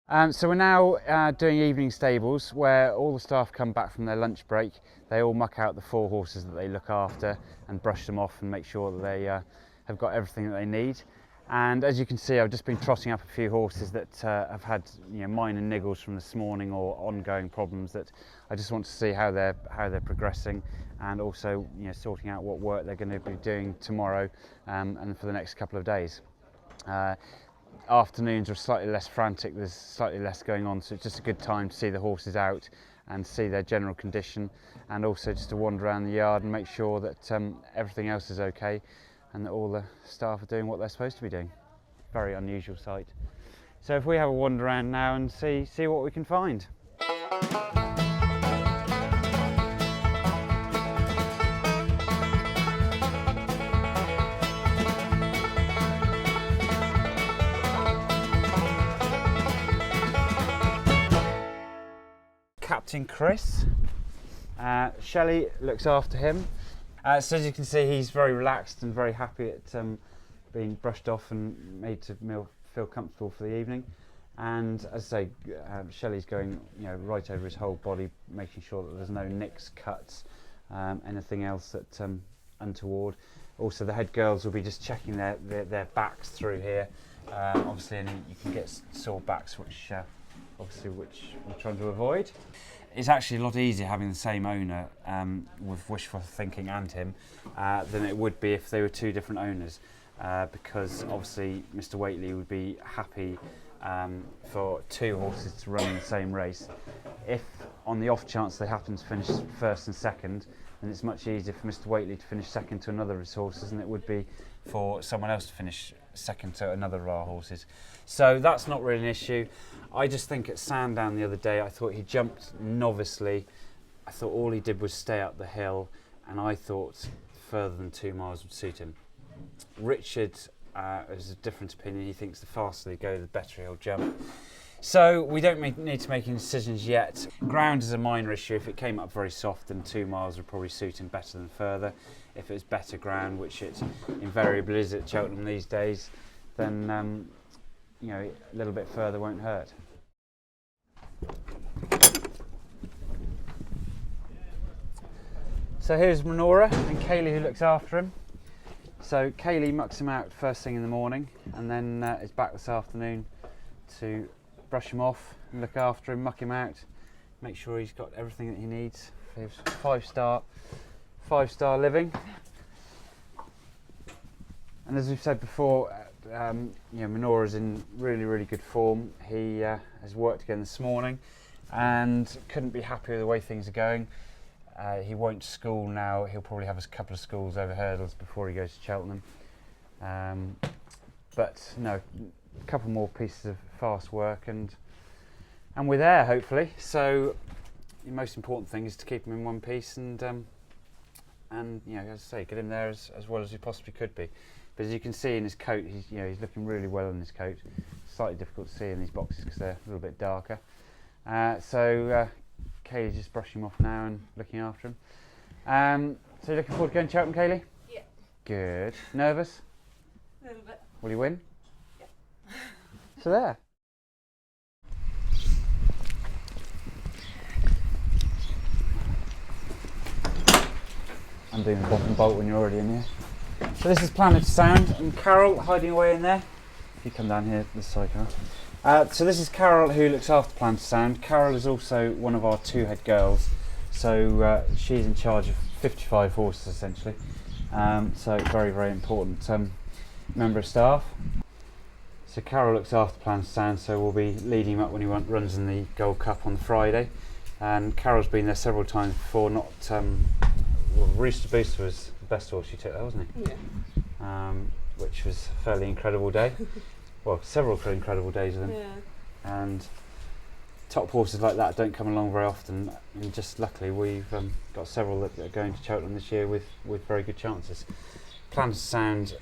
So we're now doing evening stables where all the staff come back from their lunch break. They all muck out the 4 horses that they look after and brush them off and make sure that they have got everything that they need. And as you can see, I've just been trotting up a few horses that have had minor niggles from this morning or ongoing problems that I just want to see how they're progressing, and also sorting out what work they're going to be doing tomorrow and for the next couple of days. Afternoons are slightly less frantic, there's slightly less going on, so it's just a good time to see the horses out and see their general condition, and also just to wander around the yard and make sure that everything else is okay and that all the staff are doing what they're supposed to be doing. Very unusual sight. So if we have a wander around now and see what we can find. Captain Chris. Shelley looks after him. So as you can see, he's very relaxed and very happy at being brushed off and made to feel comfortable for the evening. And as I say, Shelley's going right over his whole body, making sure that there's no nicks, cuts, anything else that untoward. Also, the head girls will be just checking their backs through here. Obviously, and you can get sore backs, which we're trying to avoid. It's actually a lot easier having the same owner with wishful thinking and him than it would be if they were 2 different owners, because obviously Mr. Whately would be happy for 2 horses to run in the same race. If on the off chance they happen to finish first and second, then it's much easier for Mr. Whately to finish second to another of his horses than it would be for someone else to finish second to another of our horses. So that's not really an issue. I just think at Sandown the other day, I thought he jumped novicely. I thought all he did was stay up the hill, and I thought further than 2 miles would suit him. Richard has a different opinion. He thinks the faster they go, the better he'll jump. So we don't need to make any decisions yet. Ground is a minor issue. If it came up very soft, then 2 miles would probably suit him better than further. If it's better ground, which it invariably is at Cheltenham these days, then a little bit further won't hurt. So here's Menorah and Kaylee, who looks after him. So Kaylee mucks him out first thing in the morning, and then is back this afternoon to brush him off and look after him, muck him out, make sure he's got everything that he needs for his five-star living. And as we've said before, Menorah's in really good form. He has worked again this morning and couldn't be happier with the way things are going. He won't school now. He'll probably have a couple of schools over hurdles before he goes to Cheltenham. But no, a couple more pieces of fast work and we're there, hopefully. So the most important thing is to keep him in one piece and as I say, get him there as well as he possibly could be. But as you can see in his coat, he's looking really well in his coat. Slightly difficult to see in these boxes because they're a little bit darker. So Kaylee's just brushing him off now and looking after him. So you're looking forward to going to Cheltenham, Kaylee? Yeah. Good. Nervous? A little bit. Will you win? Yeah. So there. Undoing the bottom bolt when you're already in here. So this is Planet Sound, and Carol hiding away in there. If you come down here, this side, Carol. So this is Carol, who looks after Planet Sound. Carol is also one of our 2 head girls, so she's in charge of 55 horses essentially. So very important member of staff. So Carol looks after Planet Sound, so we'll be leading him up when he runs in the Gold Cup on the Friday. And Carol's been there several times before. Rooster Booster was the best horse you took there, wasn't he? Yeah. Which was a fairly incredible day. Well, several incredible days with him. Yeah. And top horses like that don't come along very often. And just luckily, we've got several that are going to Cheltenham this year with very good chances. Planet Sound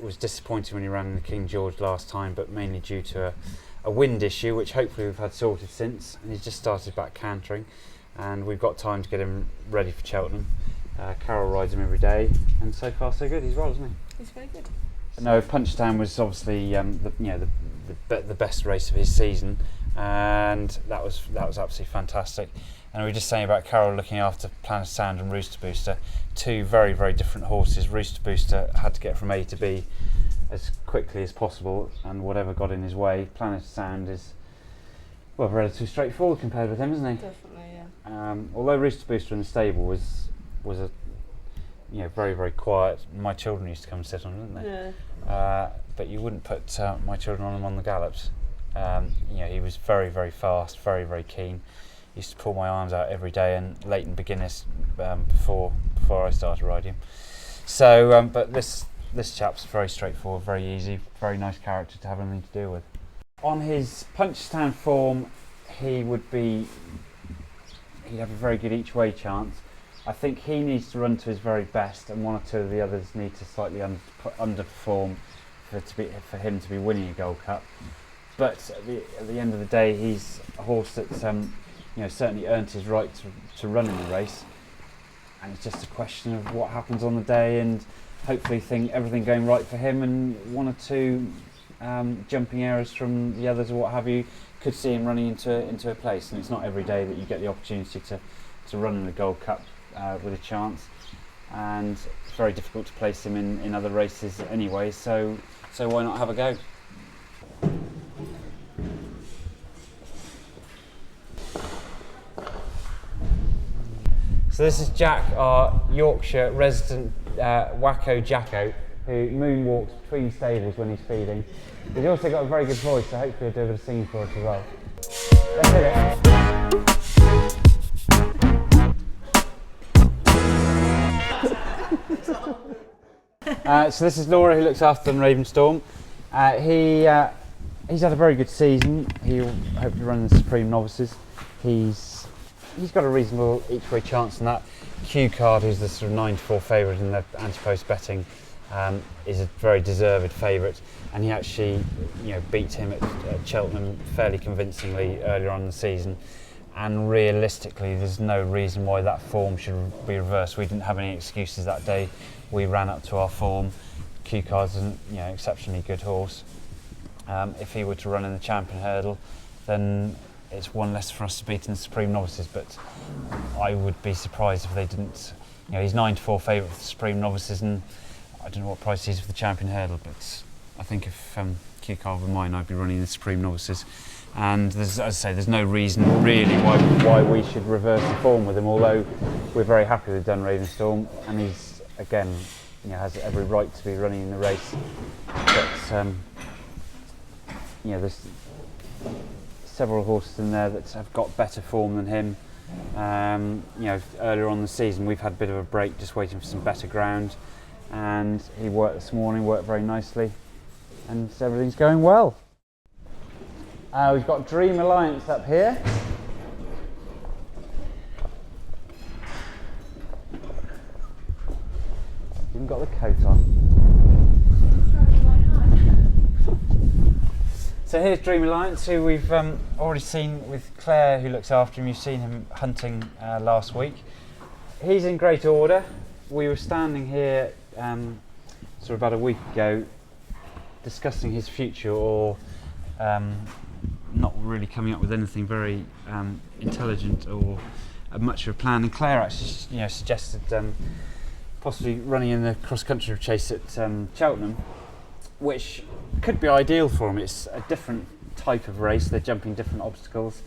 was disappointing when he ran in the King George last time, but mainly due to a wind issue, which hopefully we've had sorted since. And he's just started back cantering, and we've got time to get him ready for Cheltenham. Carol rides him every day, and so far so good. He's well, isn't he? He's very good. No, Punchdown was obviously the best race of his season, and that was absolutely fantastic. And we were just saying about Carol looking after Planet Sound and Rooster Booster, two very, very different horses. Rooster Booster had to get from A to B as quickly as possible, and whatever got in his way. Planet Sound is, well, relatively straightforward compared with him, isn't he? Definitely, yeah. Although Rooster Booster in the stable was a very, very quiet. My children used to come and sit on him, didn't they? Yeah. But you wouldn't put my children on him on the gallops. He was very, very fast, very, very keen. Used to pull my arms out every day, and Leighton beginners before I started riding him. So, but this chap's very straightforward, very easy, very nice character to have anything to do with. On his Punchestown form, he'd have a very good each way chance. I think he needs to run to his very best, and one or two of the others need to slightly underperform for him to be winning a Gold Cup. But at the end of the day, he's a horse that's certainly earned his right to run in the race, and it's just a question of what happens on the day, and hopefully everything going right for him, and one or two jumping errors from the others or what have you could see him running into a place. And it's not every day that you get the opportunity to run in the Gold Cup with a chance, and it's very difficult to place him in other races anyway, so why not have a go? So this is Jack, our Yorkshire resident wacko Jacko, who moonwalks between stables when he's feeding. He's also got a very good voice, so hopefully he'll do a bit of singing for us as well. Let's hit it. So this is Laura, who looks after them, Ravenstorm. He's had a very good season. He'll hopefully run the Supreme Novices. He's got a reasonable each way chance in that. Q Card, who's the sort of 9-4 favourite in the anti-post betting, is a very deserved favourite, and he actually beat him at Cheltenham fairly convincingly earlier on in the season. And realistically, there's no reason why that form should be reversed. We didn't have any excuses that day. We ran up to our form. Q Card's an exceptionally good horse. If he were to run in the Champion Hurdle, then it's one less for us to beat in the Supreme Novices, but I would be surprised if they didn't. He's 9-4 favourite for the Supreme Novices, and I don't know what price he is for the Champion Hurdle, but I think if Q Card were mine, I'd be running the Supreme Novices. And as I say, there's no reason really why we should reverse the form with him, although we're very happy with Ravenstorm, and he's again has every right to be running in the race. But there's several horses in there that have got better form than him. Earlier on in the season we've had a bit of a break just waiting for some better ground, and he worked this morning, worked very nicely, and everything's going well. We've got Dream Alliance up here. Even got the coat on. So here's Dream Alliance, who we've already seen with Claire, who looks after him. You've seen him hunting last week. He's in great order. We were standing here sort of about a week ago discussing his future, or not really coming up with anything very intelligent or much of a plan. And Claire actually suggested possibly running in the cross-country chase at Cheltenham, which could be ideal for him. It's a different type of race, they're jumping different obstacles,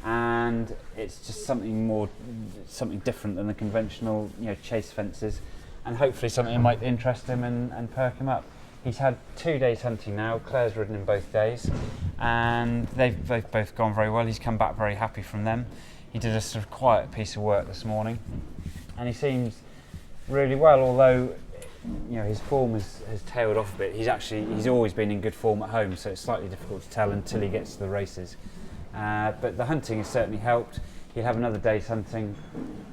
and it's just something different than the conventional chase fences, and hopefully something that might interest him and perk him up. He's had 2 days hunting now. Claire's ridden him both days, and they've both gone very well. He's come back very happy from them. He did a sort of quiet piece of work this morning, and he seems really well, although his form has tailed off a bit. He's always been in good form at home, so it's slightly difficult to tell until he gets to the races. But the hunting has certainly helped. He'll have another day's hunting,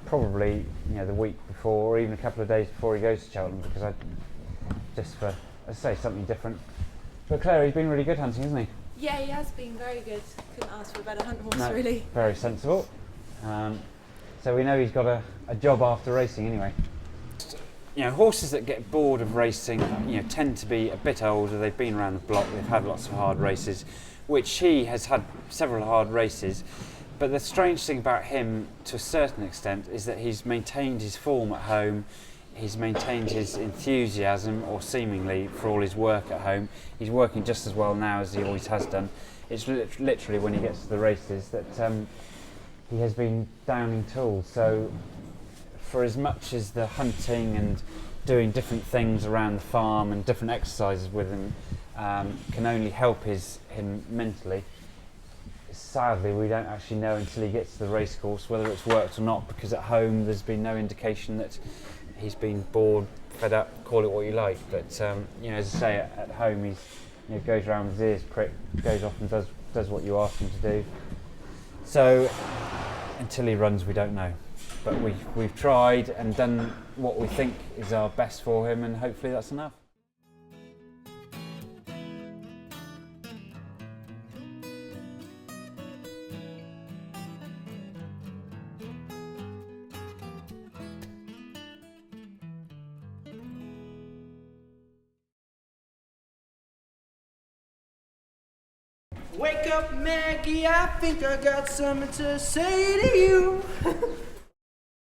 probably the week before, or even a couple of days before he goes to Cheltenham, because just for, as I say, something different. But Claire, he's been really good hunting, hasn't he? Yeah, he has been very good. Couldn't ask for a better hunt horse, No, really. Very sensible. So we know he's got a job after racing anyway. horses that get bored of racing, tend to be a bit older. They've been around the block. They've had lots of hard races, which he has had several hard races. But the strange thing about him, to a certain extent, is that he's maintained his form at home. He's maintained his enthusiasm, or seemingly, for all his work at home. He's working just as well now as he always has done. It's literally when he gets to the races that he has been downing tools. So for as much as the hunting and doing different things around the farm and different exercises with him can only help him mentally, sadly we don't actually know until he gets to the race course whether it's worked or not, because at home there's been no indication that he's been bored, fed up, call it what you like. But as I say, at home he goes around with his ears pricked, goes off and does what you ask him to do. So until he runs, we don't know. But we've tried and done what we think is our best for him, and hopefully that's enough. Wake up, Maggie, I think I got something to say to you.